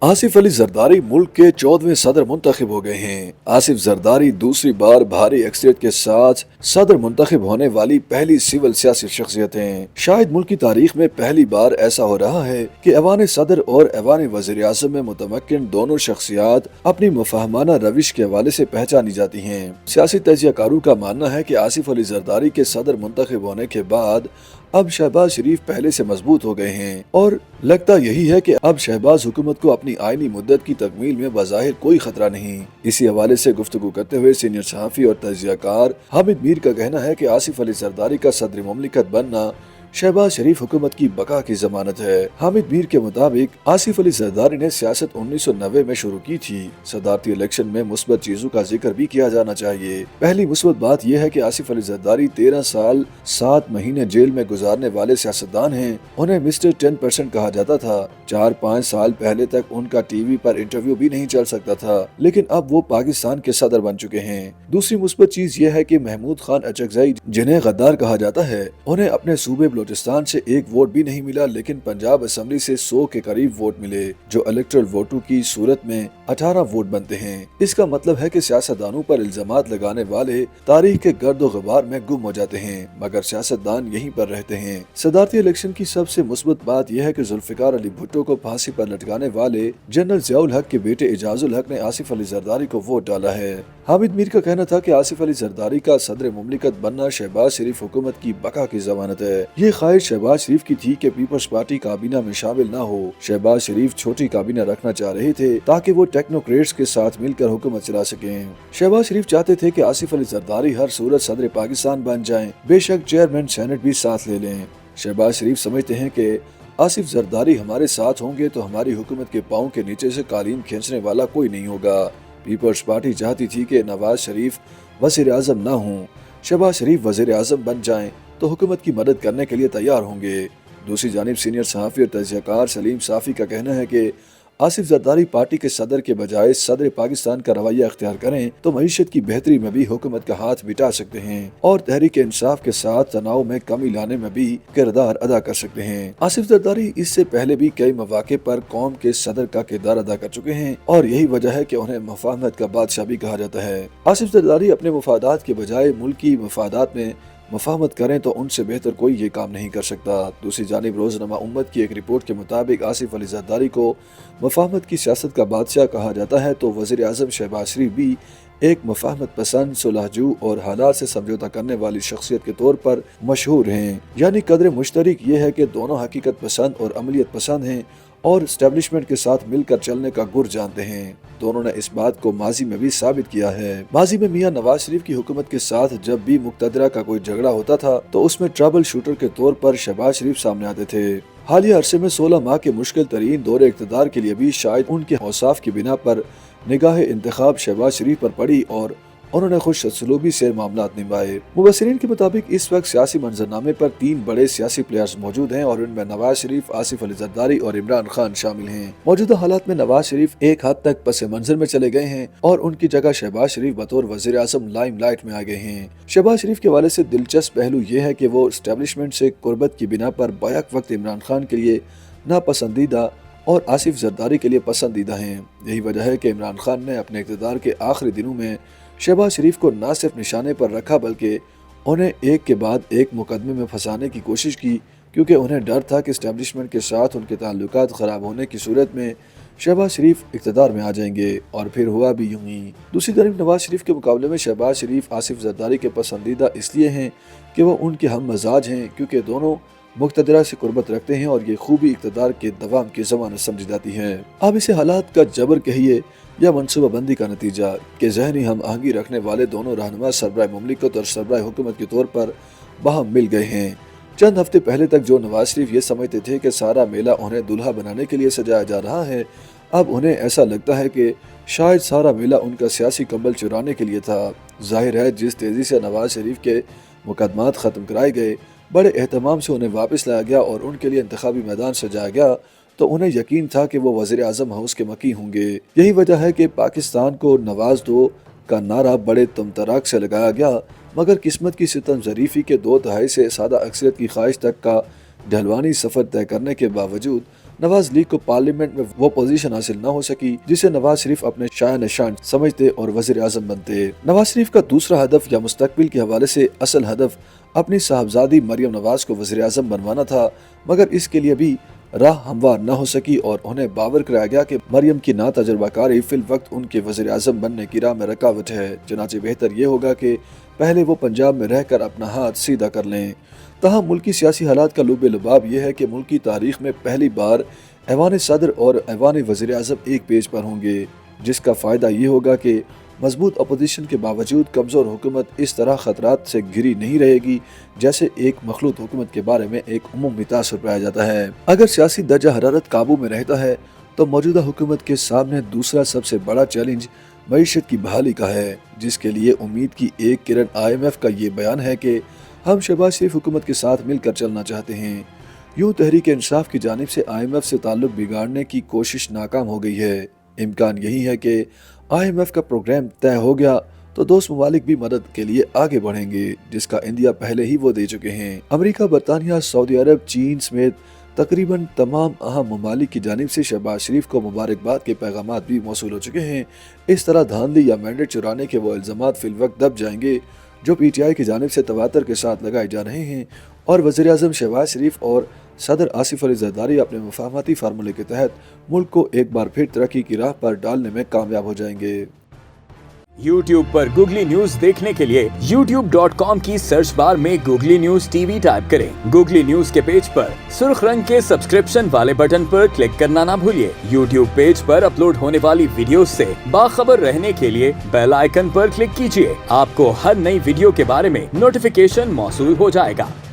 आसिफ अली जरदारी मुल्क के 14वें सदर मुंतखब हो गए हैं। आसिफ जरदारी दूसरी बार भारी अक्सरियत के साथ सदर मुंतखब होने वाली पहली सिविल सियासी शख्सियत हैं। शायद मुल्क की तारीख में पहली बार ऐसा हो रहा है कि ऐवान सदर और ऐवान वज़ीर आज़म में मुतमक्किन दोनों शख्सियात अपनी मुफाहमाना रविश के हवाले से पहचानी जाती हैं। सियासी तजियाकारों का मानना है कि आसिफ अली जरदारी के सदर मुंतखब होने के बाद अब शहबाज शरीफ पहले से मजबूत हो गए हैं और लगता यही है कि अब शहबाज हुकूमत को अपनी आईनी मुद्दत की तकमील में बज़ाहिर कोई खतरा नहीं। इसी हवाले से गुफ्तगू करते हुए सीनियर सहाफ़ी और तजियाकार हामिद मीर का कहना है कि आसिफ अली जरदारी का सदर मुमलिकत बनना शहबाज शरीफ हुकूमत की बका की जमानत है। हामिद मीर के मुताबिक आसिफ अली जरदारी ने सियासत 1990 में शुरू की थी। सदारती इलेक्शन में मुस्बत चीजों का जिक्र भी किया जाना चाहिए। पहली मुस्बत बात यह है कि आसिफ अली जरदारी 13 साल 7 महीने जेल में गुजारने वाले सियासतदान हैं। उन्हें मिस्टर 10% कहा जाता था। 4-5 साल पहले तक उनका टीवी पर इंटरव्यू भी नहीं चल सकता था, लेकिन अब वो पाकिस्तान के सदर बन चुके हैं। दूसरी मुस्बत चीज यह है कि महमूद खान अचकजई, जिन्हें गद्दार कहा जाता है, उन्हें अपने सूबे बलूचिस्तान से एक वोट भी नहीं मिला, लेकिन पंजाब असेंबली से 100 के करीब वोट मिले, जो इलेक्टरल वोटों की सूरत में 18 वोट बनते हैं। इसका मतलब है कि सियासतदानों पर इल्जामात लगाने वाले तारीख के गर्दो गुबार में गुम हो जाते हैं, मगर सियासतदान यहीं पर रहते हैं। सदारती इलेक्शन की सबसे मुस्बत बात यह है कि जुल्फिकार अली भुट्टो को फांसी पर लटकाने वाले जनरल जियाउल हक के बेटे एजाजुल हक ने आसिफ अली जरदारी को वोट डाला है। हामिद मीर का कहना था कि आसिफ अली जरदारी का सदर मुमलिकत बनना शहबाज शरीफ हुकूमत की बका की जमानत है। ये ख्वाहिश शहबाज शरीफ की थी कि पीपल्स पार्टी काबीना में शामिल न हो। शहबाज शरीफ छोटी काबीना रखना चाह रहे थे ताकि वो टेक्नोक्रेट्स के साथ मिलकर हुकूमत चला सकें। शहबाज शरीफ चाहते थे कि आसिफ अली जरदारी हर सूरत सदर पाकिस्तान बन जाएं, बेशक चेयरमैन सेनेट भी साथ ले लें। शहबाज शरीफ समझते हैं कि आसिफ जरदारी हमारे साथ होंगे तो हमारी हुकूमत के पाँव के नीचे से कालीन खींचने वाला कोई नहीं होगा। पीपल्स पार्टी चाहती थी कि नवाज शरीफ वज़ीर आज़म न हों। शहबाज शरीफ वज़ीर आज़म बन जाएं तो हुकूमत की मदद करने के लिए तैयार होंगे। दूसरी जानिब सीनियर सहाफ़ी और तजियाकार सलीम साफ़ी का कहना है कि आसिफ जरदारी पार्टी के सदर के बजाय सदर पाकिस्तान का रवैया अख्तियार करें तो मईशत की बेहतरी में भी हुकूमत का हाथ बिटा सकते हैं और तहरीक इंसाफ के साथ तनाव में कमी लाने में भी किरदार अदा कर सकते हैं। आसिफ जरदारी इससे पहले भी कई मौके पर कौम के सदर का किरदार अदा कर चुके हैं और यही वजह है कि उन्हें मुफाहमत का बादशाह भी कहा जाता है। आसिफ जरदारी अपने मुफादात के बजाय मुल्की मुफादात में मुफाहमत करें तो उनसे बेहतर कोई ये काम नहीं कर सकता। दूसरी जानिब रोजनामा उम्मत की एक रिपोर्ट के मुताबिक आसिफ अली जरदारी को मुफाहमत की सियासत का बादशाह कहा जाता है तो वज़ीर आज़म शहबाज शरीफ भी एक मुफाहमत पसंद, सुलहजू और हालात से समझौता करने वाली शख्सियत के तौर पर मशहूर हैं। यानी कदर मुश्तरक ये है कि दोनों हकीकत पसंद और अमलियत पसंद हैं और एस्टेब्लिशमेंट के साथ मिलकर चलने का गुर जानते हैं। दोनों ने इस बात को माजी में भी साबित किया है। माजी में मियां नवाज शरीफ की हुकूमत के साथ जब भी मुक्तदरा का कोई झगड़ा होता था तो उसमें ट्रबल शूटर के तौर पर शहबाज शरीफ सामने आते थे। हालिया अरसे में 16 माह के मुश्किल तरीन दौरे इक़्तिदार के लिए भी शायद उनके औसाफ की बिना पर निगाह इंतखाब शहबाज शरीफ पर पड़ी और उन्होंने खुशसलूबी से मामलात निभाए। मुबस्सिरीन के मुताबिक इस वक्त सियासी मंजरनामे पर 3 बड़े सियासी प्लेयर्स मौजूद हैं और इनमें नवाज शरीफ, आसिफ अली जरदारी और इमरान खान शामिल हैं। मौजूदा हालात में नवाज शरीफ एक हद तक पस मंजर में चले गए हैं और उनकी जगह शहबाज शरीफ बतौर वज़ीर आज़म लाइमलाइट में आ गए हैं। शहबाज शरीफ के हवाले से दिलचस्प पहलू ये है कि वो एस्टेब्लिशमेंट से कुर्बत की बिना पर बैक वक्त इमरान खान के लिए नापसंदीदा और आसिफ जरदारी के लिए पसंदीदा हैं। यही वजह है कि इमरान खान ने अपने इक़्तिदार के आखिरी दिनों में शहबाज शरीफ को न सिर्फ निशाने पर रखा बल्कि उन्हें एक के बाद एक मुकदमे में फंसाने की कोशिश की, क्योंकि उन्हें डर था कि एस्टेब्लिशमेंट के साथ उनके ताल्लुकात ख़राब होने की सूरत में शहबाज शरीफ इक़्तिदार में आ जाएंगे और फिर हुआ भी यूं ही। दूसरी तरफ नवाज शरीफ के मुकाबले में शहबाज शरीफ आसिफ जरदारी के पसंदीदा इसलिए हैं कि वह उनके हम मजाज हैं, क्योंकि दोनों मुक्तदरा से कुर्बत रखते हैं और ये खूबी इक़्तिदार के दवाम की ज़मानत समझी जाती है। अब इसे हालात का जबर कहिए या मनसूबा बंदी का नतीजा कि ज़हनी हम आहंगी रखने वाले दोनों रहनुमा सरबराह मुमलिकत और सरबराह हुकूमत के तौर पर बाहम मिल गए हैं। चंद हफ्ते पहले तक जो नवाज शरीफ ये समझते थे कि सारा मेला उन्हें दुल्हा बनाने के लिए सजाया जा रहा है, अब उन्हें ऐसा लगता है कि शायद सारा मेला उनका सियासी कंबल चुराने के लिए था। जाहिर है जिस तेज़ी से नवाज शरीफ के मुकदमात ख़त्म कराए गए, बड़े एहतमाम से उन्हें वापस लाया गया और उनके लिए इंतखाबी मैदान सजाया गया, तो उन्हें यकीन था कि वो वज़ीर आज़म हाउस के मकी होंगे। यही वजह है कि पाकिस्तान को नवाज दो का नारा बड़े तमतराक से लगाया गया, मगर किस्मत की सितम ज़रीफ़ी के 2 दहाई से सादा अक्सरियत की ख्वाहिश तक का ढलवानी सफ़र तय करने के बावजूद नवाज लीग को पार्लियामेंट में वो पोजीशन हासिल न हो सकी जिसे नवाज शरीफ अपने शान निशान समझते और वजीर आजम बनते। नवाज शरीफ का दूसरा हदफ या मुस्तकबिल के हवाले से असल हदफ अपनी साहबजादी मरियम नवाज को वजीर आजम बनवाना था, मगर इसके लिए भी राह हमवार न हो सकी और उन्हें बावर कराया गया कि मरियम की ना तजुर्बाकारी फिल वक्त उनके वज़ीर आज़म बनने की राह में रुकावट है। चनाचे बेहतर ये होगा कि पहले वो पंजाब में रहकर अपना हाथ सीधा कर लें। तहाँ मुल्की सियासी हालात का लुब लुबाब यह है कि मुल्की तारीख में पहली बार ऐवान सदर और ऐवान वज़ीर आज़म एक पेज पर होंगे, जिसका फ़ायदा ये होगा कि मजबूत अपोजिशन के बावजूद कमज़ोर हुकूमत इस तरह खतरात से घिरी नहीं रहेगी जैसे एक मखलूत हुकूमत के बारे में एक उमूमी तासुर पाया जाता है। अगर सियासी दर्जा हरारत काबू में रहता है तो मौजूदा हुकूमत के सामने दूसरा सबसे बड़ा चैलेंज मईशत की बहाली का है, जिसके लिए उम्मीद की एक किरण IMF का ये बयान है कि हम शहबाज शरीफ हुकूमत के साथ मिलकर चलना चाहते हैं। यूँ तहरीक इंसाफ की जानिब से IMF से ताल्लुक बिगाड़ने की कोशिश नाकाम हो गई है। इम्कान यही है कि IMF का प्रोग्राम तय हो गया तो दोस्त ममालिक भी मदद के लिए आगे बढ़ेंगे, जिसका इंडिया पहले ही वो दे चुके हैं। अमेरिका, बरतानिया, सऊदी अरब, चीन समेत तकरीबन तमाम अहम ममालिक की जानिब से शहबाज शरीफ को मुबारकबाद के पैगामात भी मौसूल हो चुके हैं। इस तरह धांधली या मैंडेट चुराने के वो इल्ज़ामात फिल वक्त दब जाएंगे जो PTI की जानिब से तवातर के साथ लगाए जा रहे हैं और वज़ीर आज़म शहबाज शरीफ और सदर आसिफ अली जरदारी अपने मुफाहमती फार्मूले के तहत मुल्क को एक बार फिर तरक्की की राह पर डालने में कामयाब हो जाएंगे। YouTube पर गूगली न्यूज देखने के लिए youtube.com की सर्च बार में गूगली न्यूज TV टाइप करें। गूगली न्यूज के पेज पर सुर्ख रंग के सब्सक्रिप्शन वाले बटन पर क्लिक करना ना भूलिए। YouTube पेज पर अपलोड होने वाली वीडियोस से बाखबर रहने के लिए बेल आइकन पर क्लिक कीजिए। आपको हर नई वीडियो के बारे में नोटिफिकेशन मौसूल हो जाएगा।